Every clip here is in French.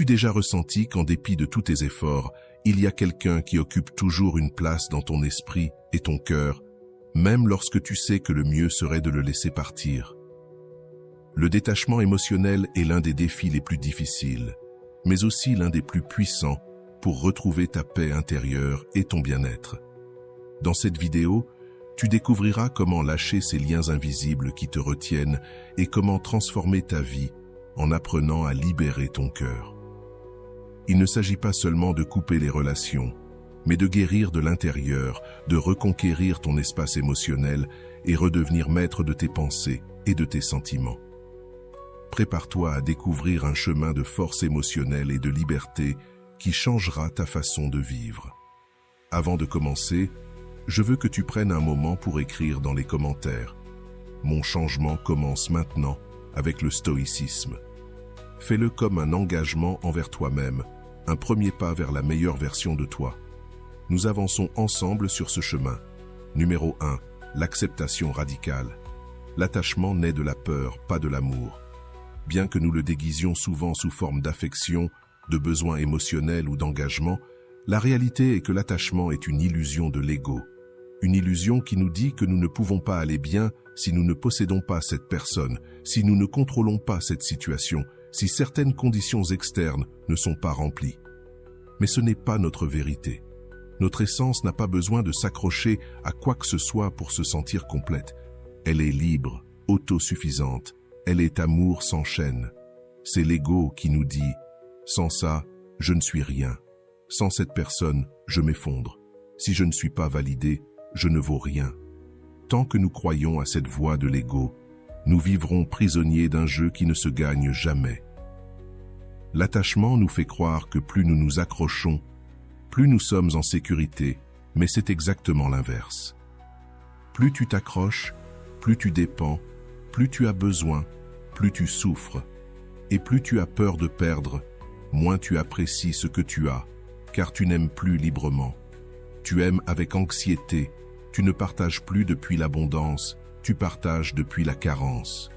As-tu déjà ressenti qu'en dépit de tous tes efforts, il y a quelqu'un qui occupe toujours une place dans ton esprit et ton cœur, même lorsque tu sais que le mieux serait de le laisser partir? Le détachement émotionnel est l'un des défis les plus difficiles, mais aussi l'un des plus puissants pour retrouver ta paix intérieure et ton bien-être. Dans cette vidéo, tu découvriras comment lâcher ces liens invisibles qui te retiennent et comment transformer ta vie en apprenant à libérer ton cœur. Il ne s'agit pas seulement de couper les relations, mais de guérir de l'intérieur, de reconquérir ton espace émotionnel et redevenir maître de tes pensées et de tes sentiments. Prépare-toi à découvrir un chemin de force émotionnelle et de liberté qui changera ta façon de vivre. Avant de commencer, je veux que tu prennes un moment pour écrire dans les commentaires. Mon changement commence maintenant avec le stoïcisme. Fais-le comme un engagement envers toi-même, un premier pas vers la meilleure version de toi. Nous avançons ensemble sur ce chemin. Numéro 1. L'acceptation radicale. L'attachement naît de la peur, pas de l'amour. Bien que nous le déguisions souvent sous forme d'affection, de besoin émotionnel ou d'engagement, la réalité est que l'attachement est une illusion de l'ego. Une illusion qui nous dit que nous ne pouvons pas aller bien si nous ne possédons pas cette personne, si nous ne contrôlons pas cette situation, si certaines conditions externes ne sont pas remplies. Mais ce n'est pas notre vérité. Notre essence n'a pas besoin de s'accrocher à quoi que ce soit pour se sentir complète. Elle est libre, autosuffisante. Elle est amour sans chaîne. C'est l'ego qui nous dit « Sans ça, je ne suis rien. Sans cette personne, je m'effondre. Si je ne suis pas validé, je ne vaux rien. » Tant que nous croyons à cette voix de l'ego, nous vivrons prisonniers d'un jeu qui ne se gagne jamais. L'attachement nous fait croire que plus nous nous accrochons, plus nous sommes en sécurité, mais c'est exactement l'inverse. Plus tu t'accroches, plus tu dépends, plus tu as besoin, plus tu souffres. Et plus tu as peur de perdre, moins tu apprécies ce que tu as, car tu n'aimes plus librement. Tu aimes avec anxiété, tu ne partages plus depuis l'abondance, tu partages depuis la carence.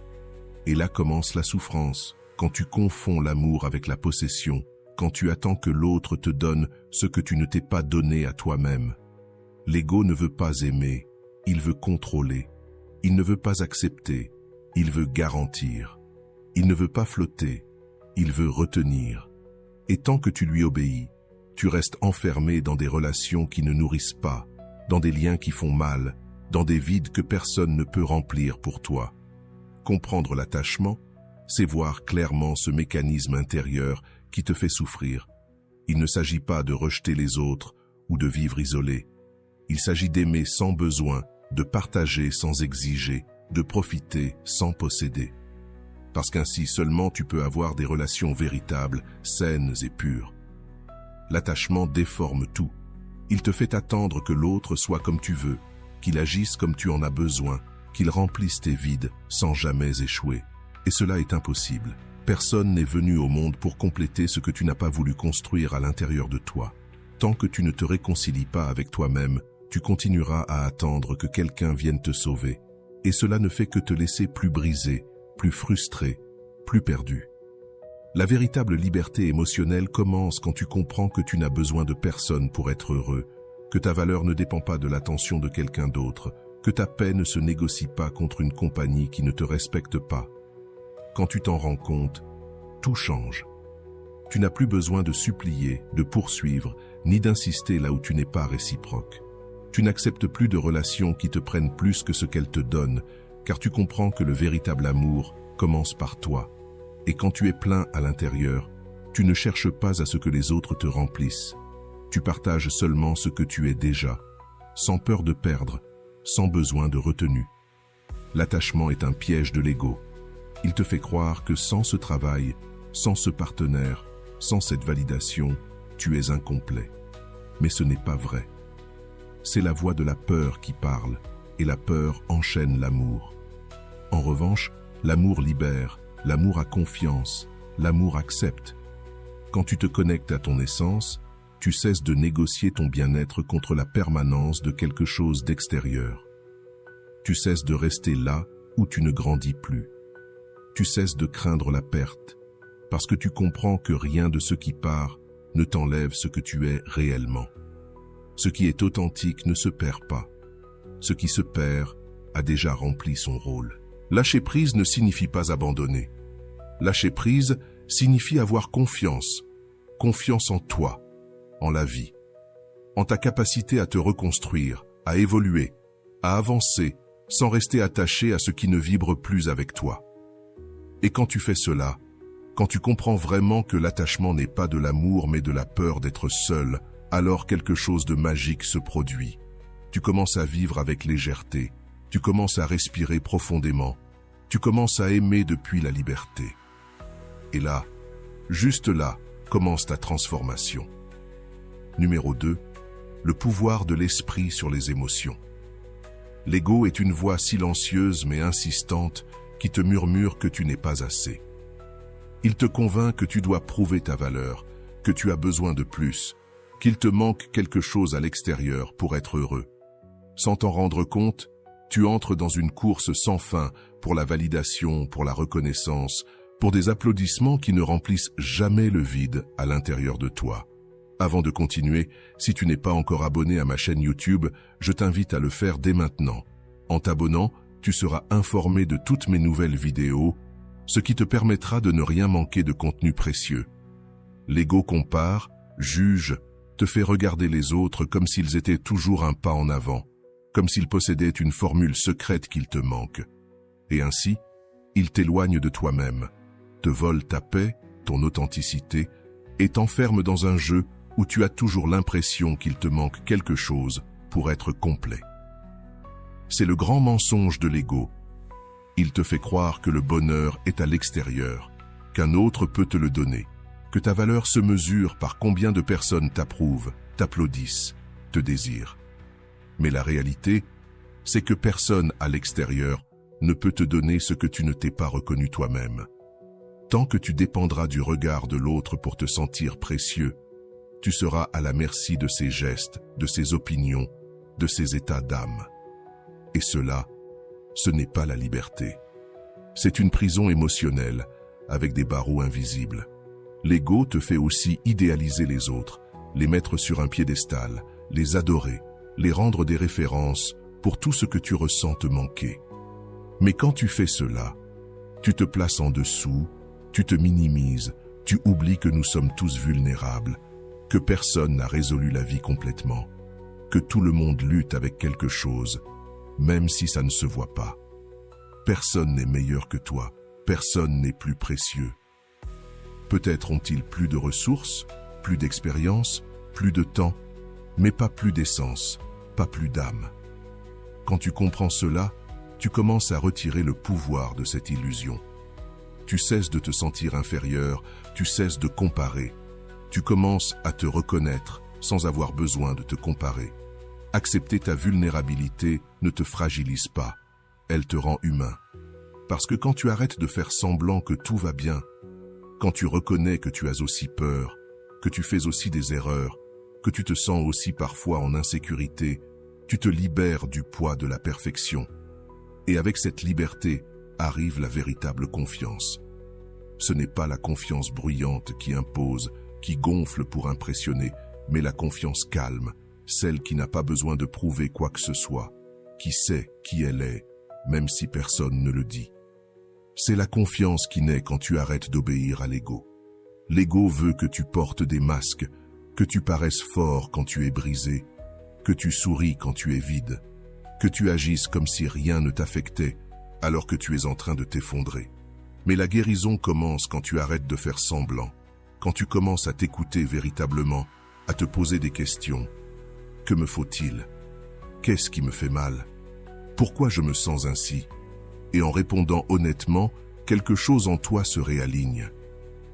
Et là commence la souffrance, quand tu confonds l'amour avec la possession, quand tu attends que l'autre te donne ce que tu ne t'es pas donné à toi-même. L'ego ne veut pas aimer, il veut contrôler. Il ne veut pas accepter, il veut garantir. Il ne veut pas flotter, il veut retenir. Et tant que tu lui obéis, tu restes enfermé dans des relations qui ne nourrissent pas, dans des liens qui font mal, dans des vides que personne ne peut remplir pour toi. Comprendre l'attachement, c'est voir clairement ce mécanisme intérieur qui te fait souffrir. Il ne s'agit pas de rejeter les autres ou de vivre isolé. Il s'agit d'aimer sans besoin, de partager sans exiger, de profiter sans posséder. Parce qu'ainsi seulement tu peux avoir des relations véritables, saines et pures. L'attachement déforme tout. Il te fait attendre que l'autre soit comme tu veux, qu'il agisse comme tu en as besoin, qu'il remplisse tes vides sans jamais échouer. Et cela est impossible. Personne n'est venu au monde pour compléter ce que tu n'as pas voulu construire à l'intérieur de toi. Tant que tu ne te réconcilies pas avec toi-même, tu continueras à attendre que quelqu'un vienne te sauver. Et cela ne fait que te laisser plus brisé, plus frustré, plus perdu. La véritable liberté émotionnelle commence quand tu comprends que tu n'as besoin de personne pour être heureux, que ta valeur ne dépend pas de l'attention de quelqu'un d'autre, que ta paix ne se négocie pas contre une compagnie qui ne te respecte pas. Quand tu t'en rends compte, tout change. Tu n'as plus besoin de supplier, de poursuivre, ni d'insister là où tu n'es pas réciproque. Tu n'acceptes plus de relations qui te prennent plus que ce qu'elles te donnent, car tu comprends que le véritable amour commence par toi. Et quand tu es plein à l'intérieur, tu ne cherches pas à ce que les autres te remplissent. Tu partages seulement ce que tu es déjà, sans peur de perdre, sans besoin de retenue. L'attachement est un piège de l'ego. Il te fait croire que sans ce travail, sans ce partenaire, sans cette validation, tu es incomplet. Mais ce n'est pas vrai. C'est la voix de la peur qui parle, et la peur enchaîne l'amour. En revanche, l'amour libère, l'amour a confiance, l'amour accepte. Quand tu te connectes à ton essence, tu cesses de négocier ton bien-être contre la permanence de quelque chose d'extérieur. Tu cesses de rester là où tu ne grandis plus. Tu cesses de craindre la perte, parce que tu comprends que rien de ce qui part ne t'enlève ce que tu es réellement. Ce qui est authentique ne se perd pas. Ce qui se perd a déjà rempli son rôle. Lâcher prise ne signifie pas abandonner. Lâcher prise signifie avoir confiance. Confiance en toi, en la vie, en ta capacité à te reconstruire, à évoluer, à avancer, sans rester attaché à ce qui ne vibre plus avec toi. Et quand tu fais cela, quand tu comprends vraiment que l'attachement n'est pas de l'amour mais de la peur d'être seul, alors quelque chose de magique se produit. Tu commences à vivre avec légèreté, tu commences à respirer profondément, tu commences à aimer depuis la liberté. Et là, juste là, commence ta transformation. Numéro 2. Le pouvoir de l'esprit sur les émotions. L'ego est une voix silencieuse mais insistante qui te murmure que tu n'es pas assez. Il te convainc que tu dois prouver ta valeur, que tu as besoin de plus, qu'il te manque quelque chose à l'extérieur pour être heureux. Sans t'en rendre compte, tu entres dans une course sans fin pour la validation, pour la reconnaissance, pour des applaudissements qui ne remplissent jamais le vide à l'intérieur de toi. Avant de continuer, si tu n'es pas encore abonné à ma chaîne YouTube, je t'invite à le faire dès maintenant. En t'abonnant, tu seras informé de toutes mes nouvelles vidéos, ce qui te permettra de ne rien manquer de contenu précieux. L'ego compare, juge, te fait regarder les autres comme s'ils étaient toujours un pas en avant, comme s'ils possédaient une formule secrète qu'il te manque. Et ainsi, il t'éloigne de toi-même, te vole ta paix, ton authenticité, et t'enferme dans un jeu où tu as toujours l'impression qu'il te manque quelque chose pour être complet. C'est le grand mensonge de l'ego. Il te fait croire que le bonheur est à l'extérieur, qu'un autre peut te le donner, que ta valeur se mesure par combien de personnes t'approuvent, t'applaudissent, te désirent. Mais la réalité, c'est que personne à l'extérieur ne peut te donner ce que tu ne t'es pas reconnu toi-même. Tant que tu dépendras du regard de l'autre pour te sentir précieux, tu seras à la merci de ses gestes, de ses opinions, de ses états d'âme. Et cela, ce n'est pas la liberté. C'est une prison émotionnelle, avec des barreaux invisibles. L'ego te fait aussi idéaliser les autres, les mettre sur un piédestal, les adorer, les rendre des références pour tout ce que tu ressens te manquer. Mais quand tu fais cela, tu te places en dessous, tu te minimises, tu oublies que nous sommes tous vulnérables, que personne n'a résolu la vie complètement, que tout le monde lutte avec quelque chose, même si ça ne se voit pas. Personne n'est meilleur que toi, personne n'est plus précieux. Peut-être ont-ils plus de ressources, plus d'expérience, plus de temps, mais pas plus d'essence, pas plus d'âme. Quand tu comprends cela, tu commences à retirer le pouvoir de cette illusion. Tu cesses de te sentir inférieur, tu cesses de comparer. Tu commences à te reconnaître sans avoir besoin de te comparer. Accepter ta vulnérabilité ne te fragilise pas, elle te rend humain. Parce que quand tu arrêtes de faire semblant que tout va bien, quand tu reconnais que tu as aussi peur, que tu fais aussi des erreurs, que tu te sens aussi parfois en insécurité, tu te libères du poids de la perfection. Et avec cette liberté arrive la véritable confiance. Ce n'est pas la confiance bruyante qui impose, qui gonfle pour impressionner, mais la confiance calme, celle qui n'a pas besoin de prouver quoi que ce soit, qui sait qui elle est, même si personne ne le dit. C'est la confiance qui naît quand tu arrêtes d'obéir à l'ego. L'ego veut que tu portes des masques, que tu paraisses fort quand tu es brisé, que tu souris quand tu es vide, que tu agisses comme si rien ne t'affectait alors que tu es en train de t'effondrer. Mais la guérison commence quand tu arrêtes de faire semblant, quand tu commences à t'écouter véritablement, à te poser des questions. Que me faut-il? Qu'est-ce qui me fait mal? Pourquoi je me sens ainsi? Et en répondant honnêtement, quelque chose en toi se réaligne.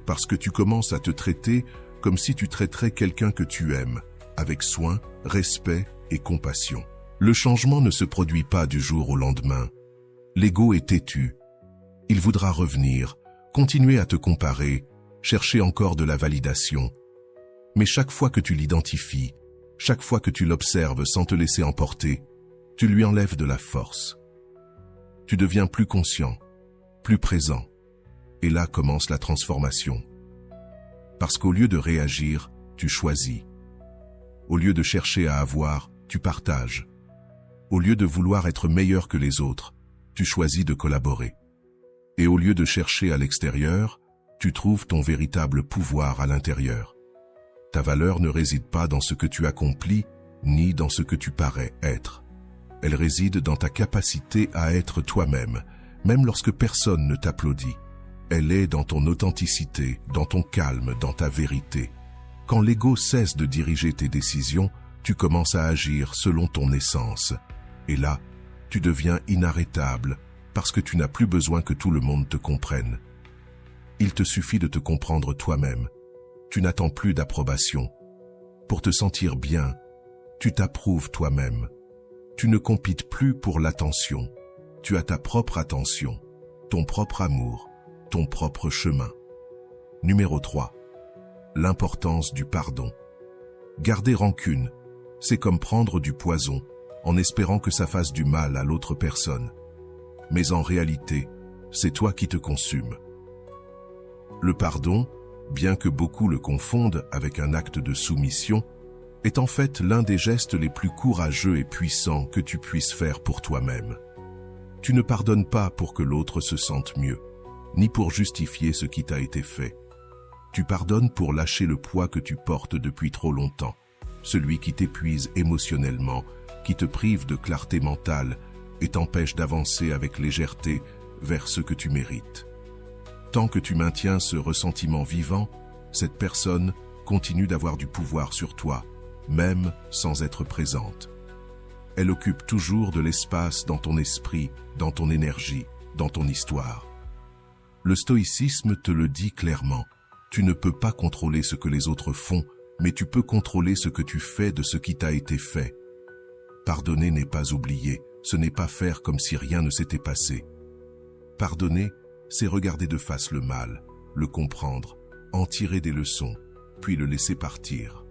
Parce que tu commences à te traiter comme si tu traiterais quelqu'un que tu aimes, avec soin, respect et compassion. Le changement ne se produit pas du jour au lendemain. L'ego est têtu. Il voudra revenir, continuer à te comparer, chercher encore de la validation. Mais chaque fois que tu l'identifies, chaque fois que tu l'observes sans te laisser emporter, tu lui enlèves de la force. Tu deviens plus conscient, plus présent. Et là commence la transformation. Parce qu'au lieu de réagir, tu choisis. Au lieu de chercher à avoir, tu partages. Au lieu de vouloir être meilleur que les autres, tu choisis de collaborer. Et au lieu de chercher à l'extérieur, tu trouves ton véritable pouvoir à l'intérieur. Ta valeur ne réside pas dans ce que tu accomplis, ni dans ce que tu parais être. Elle réside dans ta capacité à être toi-même, même lorsque personne ne t'applaudit. Elle est dans ton authenticité, dans ton calme, dans ta vérité. Quand l'ego cesse de diriger tes décisions, tu commences à agir selon ton essence. Et là, tu deviens inarrêtable, parce que tu n'as plus besoin que tout le monde te comprenne. Il te suffit de te comprendre toi-même. Tu n'attends plus d'approbation. Pour te sentir bien, tu t'approuves toi-même. Tu ne compites plus pour l'attention. Tu as ta propre attention, ton propre amour, ton propre chemin. Numéro 3. L'importance du pardon. Garder rancune, c'est comme prendre du poison en espérant que ça fasse du mal à l'autre personne. Mais en réalité, c'est toi qui te consumes. Le pardon, bien que beaucoup le confondent avec un acte de soumission, est en fait l'un des gestes les plus courageux et puissants que tu puisses faire pour toi-même. Tu ne pardonnes pas pour que l'autre se sente mieux, ni pour justifier ce qui t'a été fait. Tu pardonnes pour lâcher le poids que tu portes depuis trop longtemps, celui qui t'épuise émotionnellement, qui te prive de clarté mentale et t'empêche d'avancer avec légèreté vers ce que tu mérites. Tant que tu maintiens ce ressentiment vivant, cette personne continue d'avoir du pouvoir sur toi, même sans être présente. Elle occupe toujours de l'espace dans ton esprit, dans ton énergie, dans ton histoire. Le stoïcisme te le dit clairement. Tu ne peux pas contrôler ce que les autres font, mais tu peux contrôler ce que tu fais de ce qui t'a été fait. Pardonner n'est pas oublier, ce n'est pas faire comme si rien ne s'était passé. Pardonner, c'est regarder de face le mal, le comprendre, en tirer des leçons, puis le laisser partir.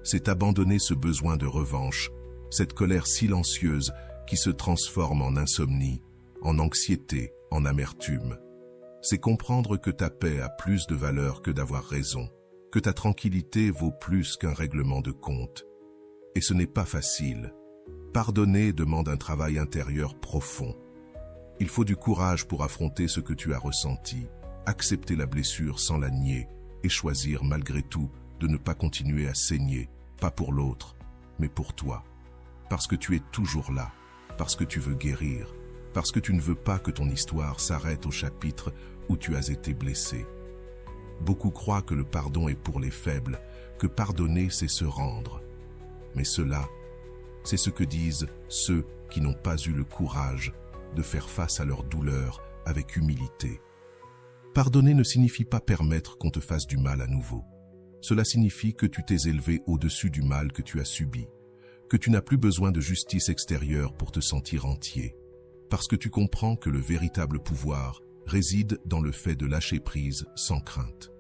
C'est abandonner ce besoin de revanche, cette colère silencieuse qui se transforme en insomnie, en anxiété, en amertume. C'est comprendre que ta paix a plus de valeur que d'avoir raison, que ta tranquillité vaut plus qu'un règlement de compte. Et ce n'est pas facile. Pardonner demande un travail intérieur profond. Il faut du courage pour affronter ce que tu as ressenti, accepter la blessure sans la nier et choisir malgré tout de ne pas continuer à saigner, pas pour l'autre, mais pour toi. Parce que tu es toujours là, parce que tu veux guérir, parce que tu ne veux pas que ton histoire s'arrête au chapitre où tu as été blessé. Beaucoup croient que le pardon est pour les faibles, que pardonner c'est se rendre. Mais cela, c'est ce que disent ceux qui n'ont pas eu le courage de faire face à leur douleur avec humilité. Pardonner ne signifie pas permettre qu'on te fasse du mal à nouveau. Cela signifie que tu t'es élevé au-dessus du mal que tu as subi, que tu n'as plus besoin de justice extérieure pour te sentir entier, parce que tu comprends que le véritable pouvoir réside dans le fait de lâcher prise sans crainte.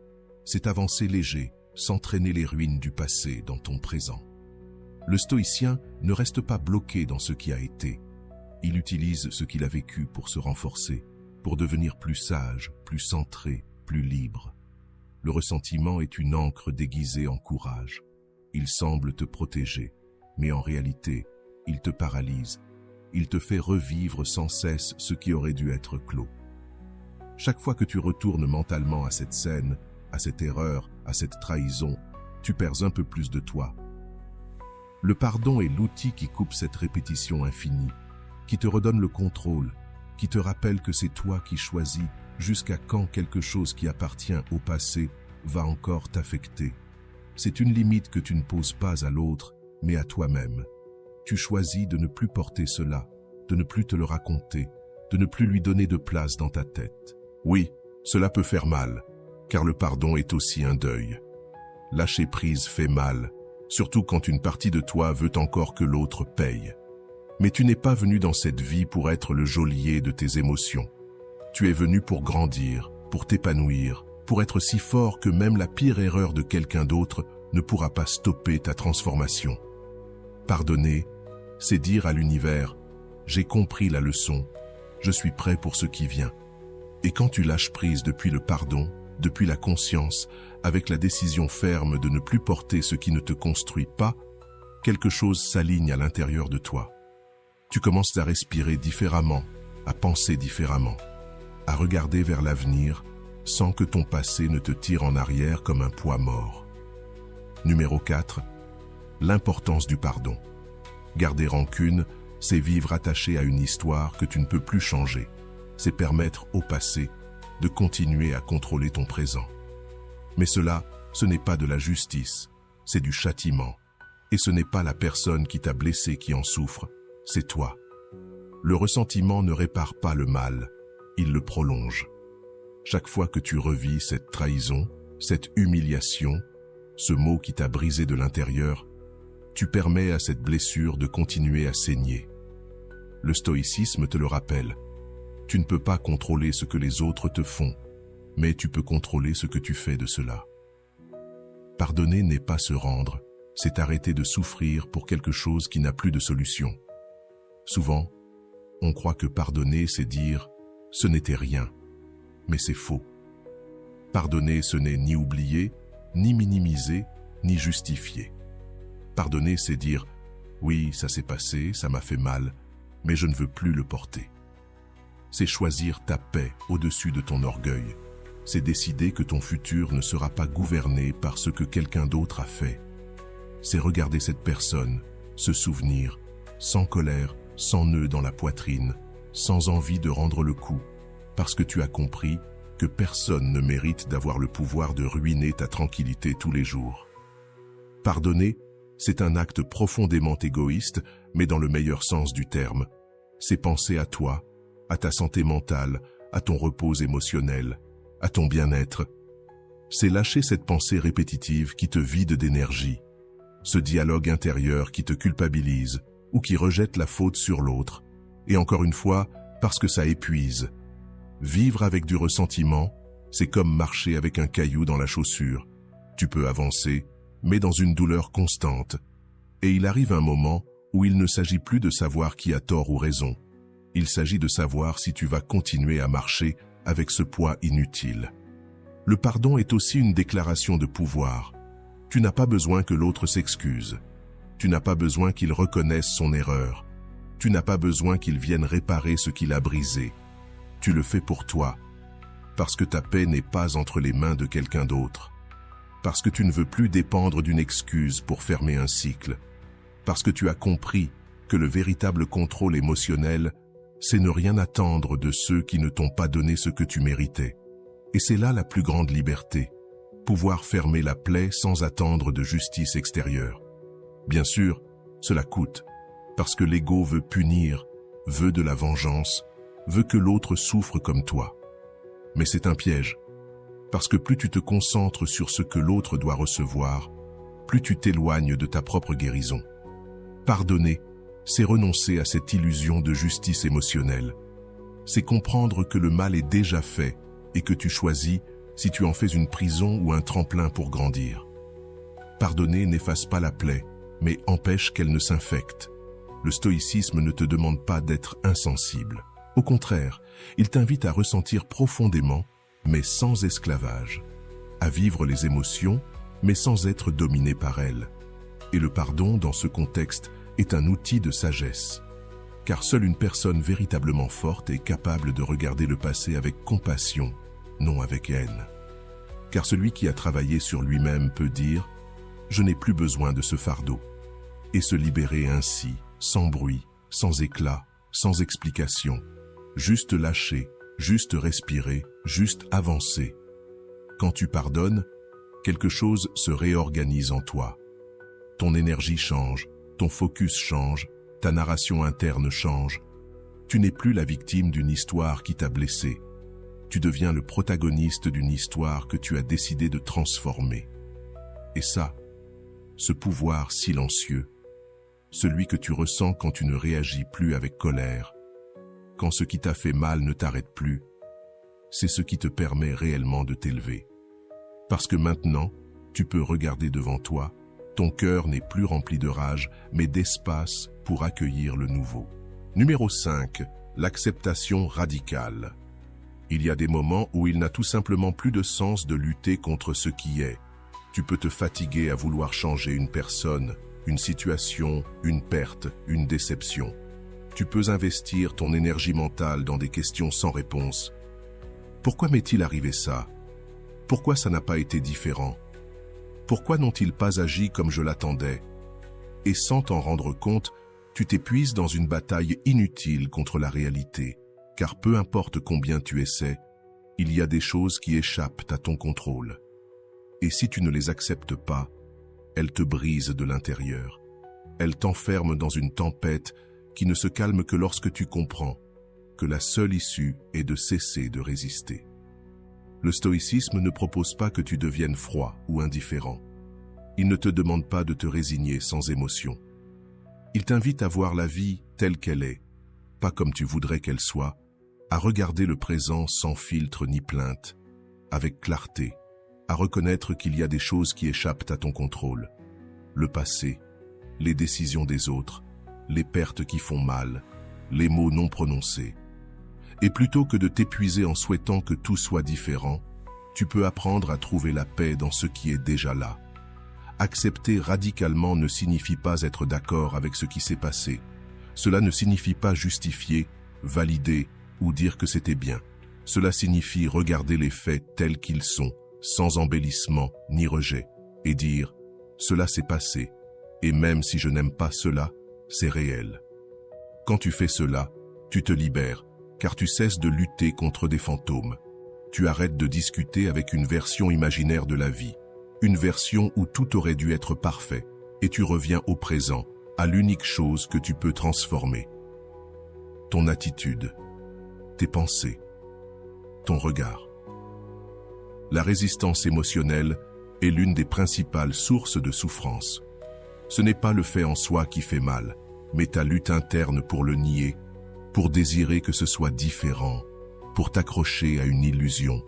C'est avancer léger, sans traîner les ruines du passé dans ton présent. Le stoïcien ne reste pas bloqué dans ce qui a été. Il utilise ce qu'il a vécu pour se renforcer, pour devenir plus sage, plus centré, plus libre. Le ressentiment est une encre déguisée en courage. Il semble te protéger, mais en réalité, il te paralyse. Il te fait revivre sans cesse ce qui aurait dû être clos. Chaque fois que tu retournes mentalement à cette scène, à cette erreur, à cette trahison, tu perds un peu plus de toi. Le pardon est l'outil qui coupe cette répétition infinie, qui te redonne le contrôle, qui te rappelle que c'est toi qui choisis jusqu'à quand quelque chose qui appartient au passé va encore t'affecter. C'est une limite que tu ne poses pas à l'autre, mais à toi-même. Tu choisis de ne plus porter cela, de ne plus te le raconter, de ne plus lui donner de place dans ta tête. Oui, cela peut faire mal, car le pardon est aussi un deuil. Lâcher prise fait mal, surtout quand une partie de toi veut encore que l'autre paye. Mais tu n'es pas venu dans cette vie pour être le geôlier de tes émotions. Tu es venu pour grandir, pour t'épanouir, pour être si fort que même la pire erreur de quelqu'un d'autre ne pourra pas stopper ta transformation. Pardonner, c'est dire à l'univers « J'ai compris la leçon, je suis prêt pour ce qui vient ». Et quand tu lâches prise depuis le pardon, depuis la conscience, avec la décision ferme de ne plus porter ce qui ne te construit pas, quelque chose s'aligne à l'intérieur de toi. Tu commences à respirer différemment, à penser différemment, à regarder vers l'avenir sans que ton passé ne te tire en arrière comme un poids mort. Numéro 4. L'importance du pardon. Garder rancune, c'est vivre attaché à une histoire que tu ne peux plus changer. C'est permettre au passé de continuer à contrôler ton présent. Mais cela, ce n'est pas de la justice, c'est du châtiment. Et ce n'est pas la personne qui t'a blessé qui en souffre, c'est toi. Le ressentiment ne répare pas le mal, il le prolonge. Chaque fois que tu revis cette trahison, cette humiliation, ce mot qui t'a brisé de l'intérieur, tu permets à cette blessure de continuer à saigner. Le stoïcisme te le rappelle. Tu ne peux pas contrôler ce que les autres te font, mais tu peux contrôler ce que tu fais de cela. Pardonner n'est pas se rendre, c'est arrêter de souffrir pour quelque chose qui n'a plus de solution. Souvent, on croit que pardonner, c'est dire « ce n'était rien », mais c'est faux. Pardonner, ce n'est ni oublier, ni minimiser, ni justifier. Pardonner, c'est dire « oui, ça s'est passé, ça m'a fait mal, mais je ne veux plus le porter ». C'est choisir ta paix au-dessus de ton orgueil. C'est décider que ton futur ne sera pas gouverné par ce que quelqu'un d'autre a fait. C'est regarder cette personne, se souvenir, sans colère, sans nœud dans la poitrine, sans envie de rendre le coup, parce que tu as compris que personne ne mérite d'avoir le pouvoir de ruiner ta tranquillité tous les jours. Pardonner, c'est un acte profondément égoïste, mais dans le meilleur sens du terme. C'est penser à toi, à ta santé mentale, à ton repos émotionnel, à ton bien-être. C'est lâcher cette pensée répétitive qui te vide d'énergie, ce dialogue intérieur qui te culpabilise ou qui rejette la faute sur l'autre, et encore une fois, parce que ça épuise. Vivre avec du ressentiment, c'est comme marcher avec un caillou dans la chaussure. Tu peux avancer, mais dans une douleur constante. Et il arrive un moment où il ne s'agit plus de savoir qui a tort ou raison. Il s'agit de savoir si tu vas continuer à marcher avec ce poids inutile. Le pardon est aussi une déclaration de pouvoir. Tu n'as pas besoin que l'autre s'excuse. Tu n'as pas besoin qu'il reconnaisse son erreur. Tu n'as pas besoin qu'il vienne réparer ce qu'il a brisé. Tu le fais pour toi, parce que ta paix n'est pas entre les mains de quelqu'un d'autre. Parce que tu ne veux plus dépendre d'une excuse pour fermer un cycle. Parce que tu as compris que le véritable contrôle émotionnel, c'est ne rien attendre de ceux qui ne t'ont pas donné ce que tu méritais. Et c'est là la plus grande liberté, pouvoir fermer la plaie sans attendre de justice extérieure. Bien sûr, cela coûte, parce que l'ego veut punir, veut de la vengeance, veut que l'autre souffre comme toi. Mais c'est un piège, parce que plus tu te concentres sur ce que l'autre doit recevoir, plus tu t'éloignes de ta propre guérison. Pardonner, c'est renoncer à cette illusion de justice émotionnelle. C'est comprendre que le mal est déjà fait et que tu choisis si tu en fais une prison ou un tremplin pour grandir. Pardonner n'efface pas la plaie, mais empêche qu'elle ne s'infecte. Le stoïcisme ne te demande pas d'être insensible. Au contraire, il t'invite à ressentir profondément, mais sans esclavage, à vivre les émotions, mais sans être dominé par elles. Et le pardon, dans ce contexte, est un outil de sagesse. Car seule une personne véritablement forte est capable de regarder le passé avec compassion, non avec haine. Car celui qui a travaillé sur lui-même peut dire « Je n'ai plus besoin de ce fardeau » et se libérer ainsi, sans bruit, sans éclat, sans explication, juste lâcher, juste respirer, juste avancer. Quand tu pardonnes, quelque chose se réorganise en toi. Ton énergie change, ton focus change, ta narration interne change. Tu n'es plus la victime d'une histoire qui t'a blessé. Tu deviens le protagoniste d'une histoire que tu as décidé de transformer. Et ça, ce pouvoir silencieux, celui que tu ressens quand tu ne réagis plus avec colère, quand ce qui t'a fait mal ne t'arrête plus, c'est ce qui te permet réellement de t'élever. Parce que maintenant, tu peux regarder devant toi, ton cœur n'est plus rempli de rage, mais d'espace pour accueillir le nouveau. Numéro 5. L'acceptation radicale. Il y a des moments où il n'a tout simplement plus de sens de lutter contre ce qui est. Tu peux te fatiguer à vouloir changer une personne, une situation, une perte, une déception. Tu peux investir ton énergie mentale dans des questions sans réponse. Pourquoi m'est-il arrivé ça? Pourquoi ça n'a pas été différent? Pourquoi n'ont-ils pas agi comme je l'attendais? Et sans t'en rendre compte, tu t'épuises dans une bataille inutile contre la réalité. Car peu importe combien tu essaies, il y a des choses qui échappent à ton contrôle. Et si tu ne les acceptes pas, elles te brisent de l'intérieur. Elles t'enferment dans une tempête qui ne se calme que lorsque tu comprends que la seule issue est de cesser de résister. Le stoïcisme ne propose pas que tu deviennes froid ou indifférent. Il ne te demande pas de te résigner sans émotion. Il t'invite à voir la vie telle qu'elle est, pas comme tu voudrais qu'elle soit, à regarder le présent sans filtre ni plainte, avec clarté, à reconnaître qu'il y a des choses qui échappent à ton contrôle. Le passé, les décisions des autres, les pertes qui font mal, les mots non prononcés. Et plutôt que de t'épuiser en souhaitant que tout soit différent, tu peux apprendre à trouver la paix dans ce qui est déjà là. Accepter radicalement ne signifie pas être d'accord avec ce qui s'est passé. Cela ne signifie pas justifier, valider ou dire que c'était bien. Cela signifie regarder les faits tels qu'ils sont, sans embellissement ni rejet, et dire « cela s'est passé, et même si je n'aime pas cela, c'est réel ». Quand tu fais cela, tu te libères, car tu cesses de lutter contre des fantômes. Tu arrêtes de discuter avec une version imaginaire de la vie, une version où tout aurait dû être parfait, et tu reviens au présent, à l'unique chose que tu peux transformer. Ton attitude, tes pensées, ton regard. La résistance émotionnelle est l'une des principales sources de souffrance. Ce n'est pas le fait en soi qui fait mal, mais ta lutte interne pour le nier, pour désirer que ce soit différent, pour t'accrocher à une illusion.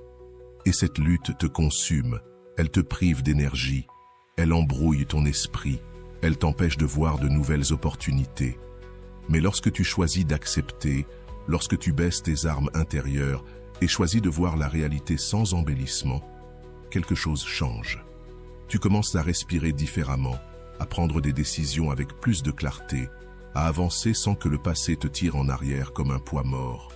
Et cette lutte te consume, elle te prive d'énergie, elle embrouille ton esprit, elle t'empêche de voir de nouvelles opportunités. Mais lorsque tu choisis d'accepter, lorsque tu baisses tes armes intérieures et choisis de voir la réalité sans embellissement, quelque chose change. Tu commences à respirer différemment, à prendre des décisions avec plus de clarté, à avancer sans que le passé te tire en arrière comme un poids mort.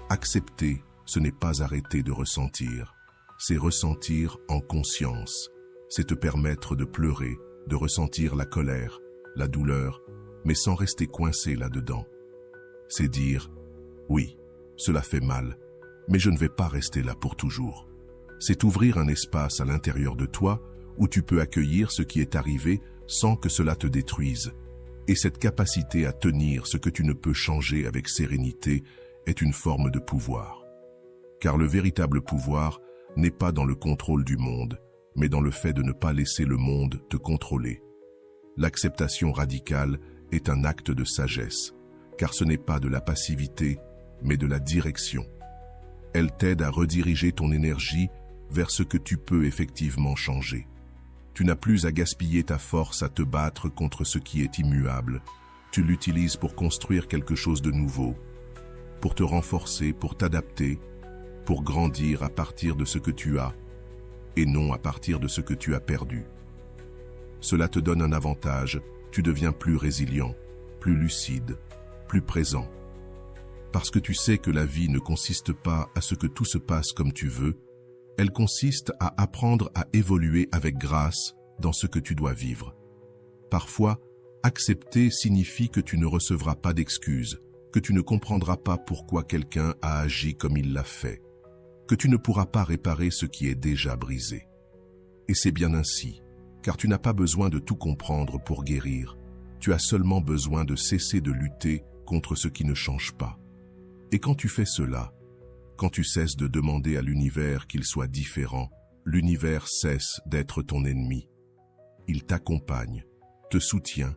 Accepter, ce n'est pas arrêter de ressentir, c'est ressentir en conscience. C'est te permettre de pleurer, de ressentir la colère, la douleur, mais sans rester coincé là-dedans. C'est dire « oui, cela fait mal, mais je ne vais pas rester là pour toujours ». C'est ouvrir un espace à l'intérieur de toi où tu peux accueillir ce qui est arrivé sans que cela te détruise. Et cette capacité à tenir ce que tu ne peux changer avec sérénité est une forme de pouvoir. Car le véritable pouvoir n'est pas dans le contrôle du monde, mais dans le fait de ne pas laisser le monde te contrôler. L'acceptation radicale est un acte de sagesse, car ce n'est pas de la passivité, mais de la direction. Elle t'aide à rediriger ton énergie vers ce que tu peux effectivement changer. Tu n'as plus à gaspiller ta force à te battre contre ce qui est immuable. Tu l'utilises pour construire quelque chose de nouveau, pour te renforcer, pour t'adapter, pour grandir à partir de ce que tu as, et non à partir de ce que tu as perdu. Cela te donne un avantage, tu deviens plus résilient, plus lucide, plus présent. Parce que tu sais que la vie ne consiste pas à ce que tout se passe comme tu veux, elle consiste à apprendre à évoluer avec grâce dans ce que tu dois vivre. Parfois, accepter signifie que tu ne recevras pas d'excuses, que tu ne comprendras pas pourquoi quelqu'un a agi comme il l'a fait, que tu ne pourras pas réparer ce qui est déjà brisé. Et c'est bien ainsi, car tu n'as pas besoin de tout comprendre pour guérir, tu as seulement besoin de cesser de lutter contre ce qui ne change pas. Et quand tu fais cela, quand tu cesses de demander à l'univers qu'il soit différent, l'univers cesse d'être ton ennemi. Il t'accompagne, te soutient,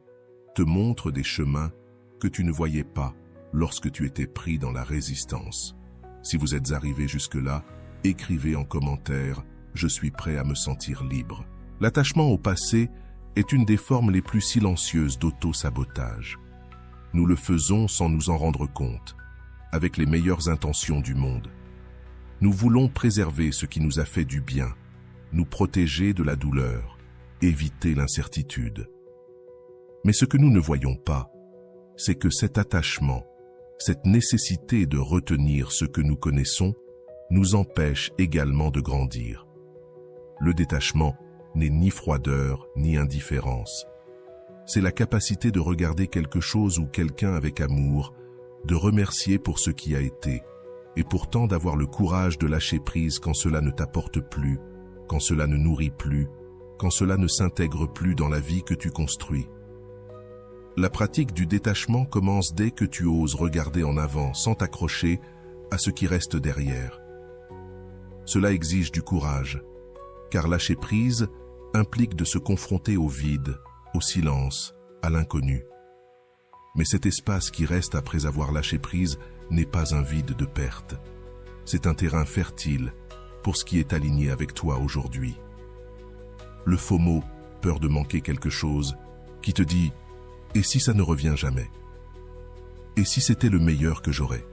te montre des chemins que tu ne voyais pas lorsque tu étais pris dans la résistance. Si vous êtes arrivé jusque-là, écrivez en commentaire « Je suis prêt à me sentir libre ». L'attachement au passé est une des formes les plus silencieuses d'auto-sabotage. Nous le faisons sans nous en rendre compte, avec les meilleures intentions du monde. Nous voulons préserver ce qui nous a fait du bien, nous protéger de la douleur, éviter l'incertitude. Mais ce que nous ne voyons pas, c'est que cet attachement, cette nécessité de retenir ce que nous connaissons, nous empêche également de grandir. Le détachement n'est ni froideur ni indifférence. C'est la capacité de regarder quelque chose ou quelqu'un avec amour, de remercier pour ce qui a été, et pourtant d'avoir le courage de lâcher prise quand cela ne t'apporte plus, quand cela ne nourrit plus, quand cela ne s'intègre plus dans la vie que tu construis. La pratique du détachement commence dès que tu oses regarder en avant sans t'accrocher à ce qui reste derrière. Cela exige du courage, car lâcher prise implique de se confronter au vide, au silence, à l'inconnu. Mais cet espace qui reste après avoir lâché prise n'est pas un vide de perte. C'est un terrain fertile pour ce qui est aligné avec toi aujourd'hui. Le FOMO, peur de manquer quelque chose, qui te dit « Et si ça ne revient jamais ? Et si c'était le meilleur que j'aurais ?»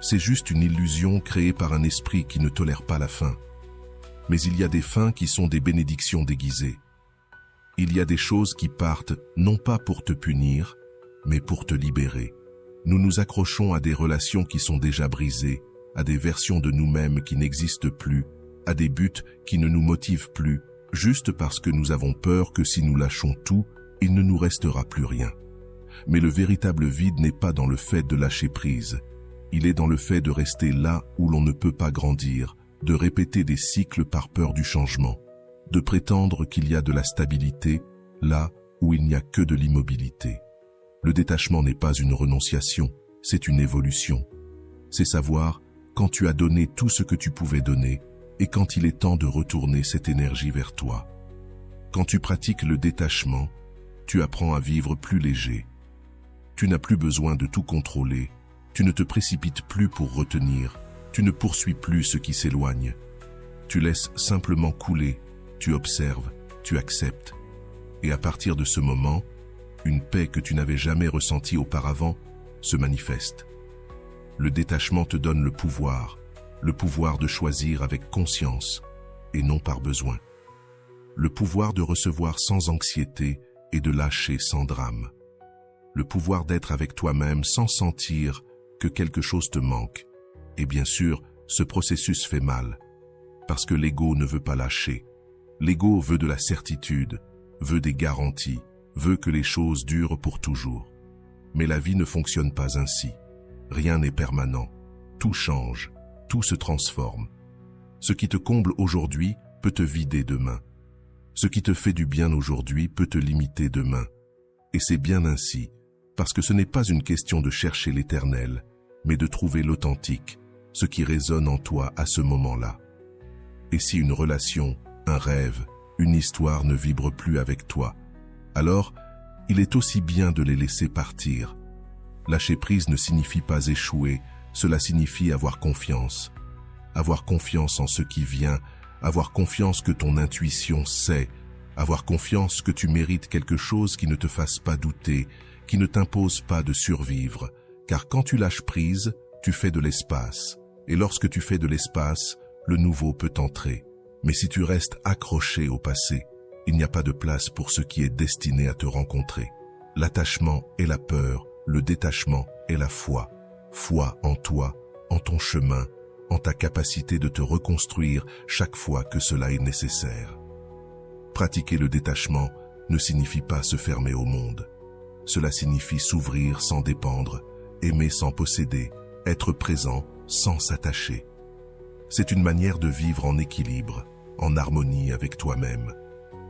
C'est juste une illusion créée par un esprit qui ne tolère pas la fin. Mais il y a des fins qui sont des bénédictions déguisées. Il y a des choses qui partent non pas pour te punir, mais pour te libérer. Nous nous accrochons à des relations qui sont déjà brisées, à des versions de nous-mêmes qui n'existent plus, à des buts qui ne nous motivent plus, juste parce que nous avons peur que si nous lâchons tout, il ne nous restera plus rien. Mais le véritable vide n'est pas dans le fait de lâcher prise. Il est dans le fait de rester là où l'on ne peut pas grandir, de répéter des cycles par peur du changement, de prétendre qu'il y a de la stabilité là où il n'y a que de l'immobilité. Le détachement n'est pas une renonciation, c'est une évolution. C'est savoir quand tu as donné tout ce que tu pouvais donner et quand il est temps de retourner cette énergie vers toi. Quand tu pratiques le détachement, tu apprends à vivre plus léger. Tu n'as plus besoin de tout contrôler, tu ne te précipites plus pour retenir, tu ne poursuis plus ce qui s'éloigne. Tu laisses simplement couler, tu observes, tu acceptes. Et à partir de ce moment, une paix que tu n'avais jamais ressentie auparavant se manifeste. Le détachement te donne le pouvoir de choisir avec conscience et non par besoin. Le pouvoir de recevoir sans anxiété et de lâcher sans drame. Le pouvoir d'être avec toi-même sans sentir que quelque chose te manque. Et bien sûr, ce processus fait mal, parce que l'ego ne veut pas lâcher. L'ego veut de la certitude, veut des garanties, veut que les choses durent pour toujours. Mais la vie ne fonctionne pas ainsi. Rien n'est permanent. Tout change, tout se transforme. Ce qui te comble aujourd'hui peut te vider demain. Ce qui te fait du bien aujourd'hui peut te limiter demain. Et c'est bien ainsi, parce que ce n'est pas une question de chercher l'éternel, mais de trouver l'authentique, ce qui résonne en toi à ce moment-là. Et si une relation, un rêve, une histoire ne vibre plus avec toi, alors il est aussi bien de les laisser partir. Lâcher prise ne signifie pas échouer, cela signifie avoir confiance. Avoir confiance en ce qui vient, avoir confiance que ton intuition sait, avoir confiance que tu mérites quelque chose qui ne te fasse pas douter, qui ne t'impose pas de survivre, car quand tu lâches prise, tu fais de l'espace, et lorsque tu fais de l'espace, le nouveau peut entrer. Mais si tu restes accroché au passé, il n'y a pas de place pour ce qui est destiné à te rencontrer. L'attachement est la peur, le détachement est la foi. Foi en toi, en ton chemin, en ta capacité de te reconstruire chaque fois que cela est nécessaire. Pratiquer le détachement ne signifie pas se fermer au monde. Cela signifie s'ouvrir sans dépendre, aimer sans posséder, être présent sans s'attacher. C'est une manière de vivre en équilibre, en harmonie avec toi-même.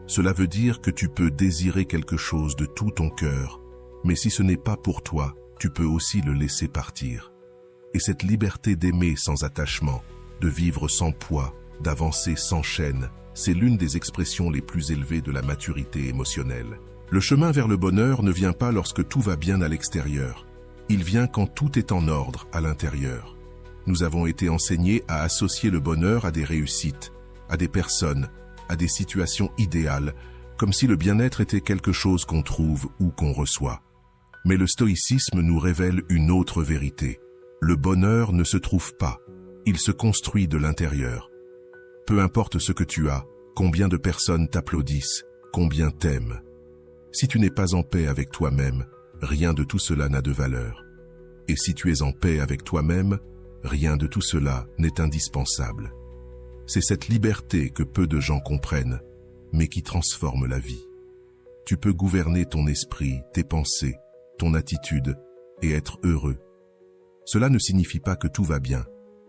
Cela veut dire que tu peux désirer quelque chose de tout ton cœur, mais si ce n'est pas pour toi, tu peux aussi le laisser partir. Et cette liberté d'aimer sans attachement, de vivre sans poids, d'avancer sans chaîne, c'est l'une des expressions les plus élevées de la maturité émotionnelle. Le chemin vers le bonheur ne vient pas lorsque tout va bien à l'extérieur. Il vient quand tout est en ordre à l'intérieur. Nous avons été enseignés à associer le bonheur à des réussites, à des personnes, à des situations idéales, comme si le bien-être était quelque chose qu'on trouve ou qu'on reçoit. Mais le stoïcisme nous révèle une autre vérité. Le bonheur ne se trouve pas, Il se construit de l'intérieur. Peu importe ce que tu as, combien de personnes t'applaudissent, combien t'aiment. Si tu n'es pas en paix avec toi-même, rien de tout cela n'a de valeur. Et si tu es en paix avec toi-même, rien de tout cela n'est indispensable. C'est cette liberté que peu de gens comprennent, mais qui transforme la vie. Tu peux gouverner ton esprit, tes pensées, ton attitude et être heureux. Cela ne signifie pas que tout va bien,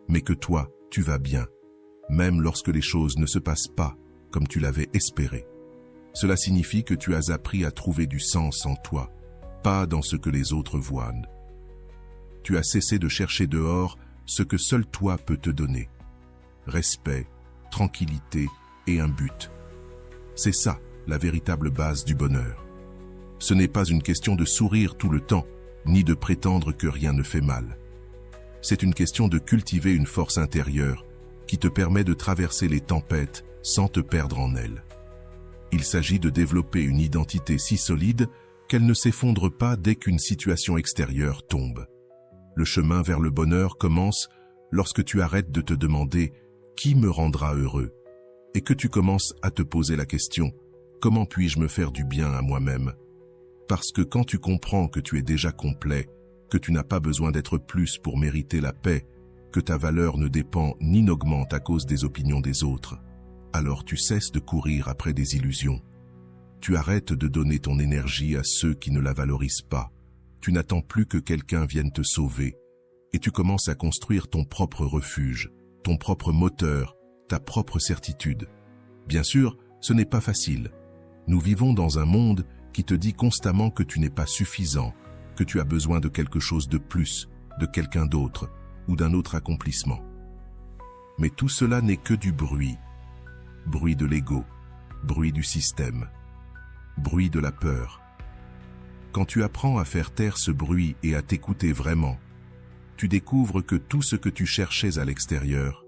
mais que toi, tu vas bien, même lorsque les choses ne se passent pas comme tu l'avais espéré. Cela signifie que tu as appris à trouver du sens en toi, pas dans ce que les autres voient. Tu as cessé de chercher dehors ce que seul toi peut te donner. Respect, tranquillité et un but. C'est ça, la véritable base du bonheur. Ce n'est pas une question de sourire tout le temps, ni de prétendre que rien ne fait mal. C'est une question de cultiver une force intérieure qui te permet de traverser les tempêtes sans te perdre en elles. Il s'agit de développer une identité si solide qu'elle ne s'effondre pas dès qu'une situation extérieure tombe. Le chemin vers le bonheur commence lorsque tu arrêtes de te demander « qui me rendra heureux ?» et que tu commences à te poser la question « comment puis-je me faire du bien à moi-même ?» Parce que quand tu comprends que tu es déjà complet, que tu n'as pas besoin d'être plus pour mériter la paix, que ta valeur ne dépend ni n'augmente à cause des opinions des autres, alors tu cesses de courir après des illusions. Tu arrêtes de donner ton énergie à ceux qui ne la valorisent pas. Tu n'attends plus que quelqu'un vienne te sauver et tu commences à construire ton propre refuge, ton propre moteur, ta propre certitude. Bien sûr, ce n'est pas facile. Nous vivons dans un monde qui te dit constamment que tu n'es pas suffisant, que tu as besoin de quelque chose de plus, de quelqu'un d'autre ou d'un autre accomplissement. Mais tout cela n'est que du bruit. Bruit de l'ego, bruit du système, bruit de la peur. Quand tu apprends à faire taire ce bruit et à t'écouter vraiment, tu découvres que tout ce que tu cherchais à l'extérieur,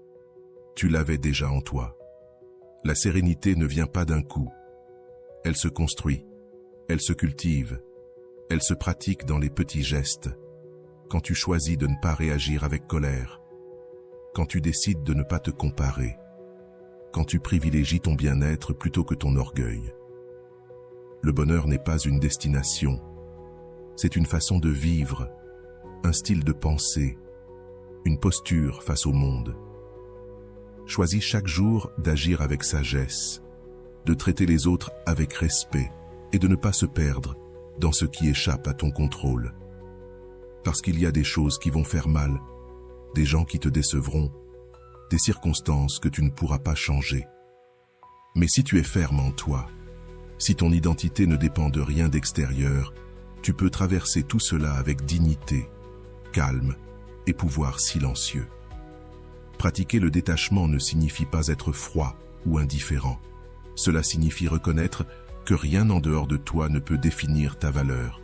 tu l'avais déjà en toi. La sérénité ne vient pas d'un coup. Elle se construit, elle se cultive, elle se pratique dans les petits gestes, quand tu choisis de ne pas réagir avec colère, quand tu décides de ne pas te comparer, quand tu privilégies ton bien-être plutôt que ton orgueil. Le bonheur n'est pas une destination, c'est une façon de vivre, un style de pensée, une posture face au monde. Choisis chaque jour d'agir avec sagesse, de traiter les autres avec respect et de ne pas se perdre dans ce qui échappe à ton contrôle. Parce qu'il y a des choses qui vont faire mal, des gens qui te décevront, des circonstances que tu ne pourras pas changer. Mais si tu es ferme en toi, si ton identité ne dépend de rien d'extérieur, tu peux traverser tout cela avec dignité, calme et pouvoir silencieux. Pratiquer le détachement ne signifie pas être froid ou indifférent. Cela signifie reconnaître que rien en dehors de toi ne peut définir ta valeur.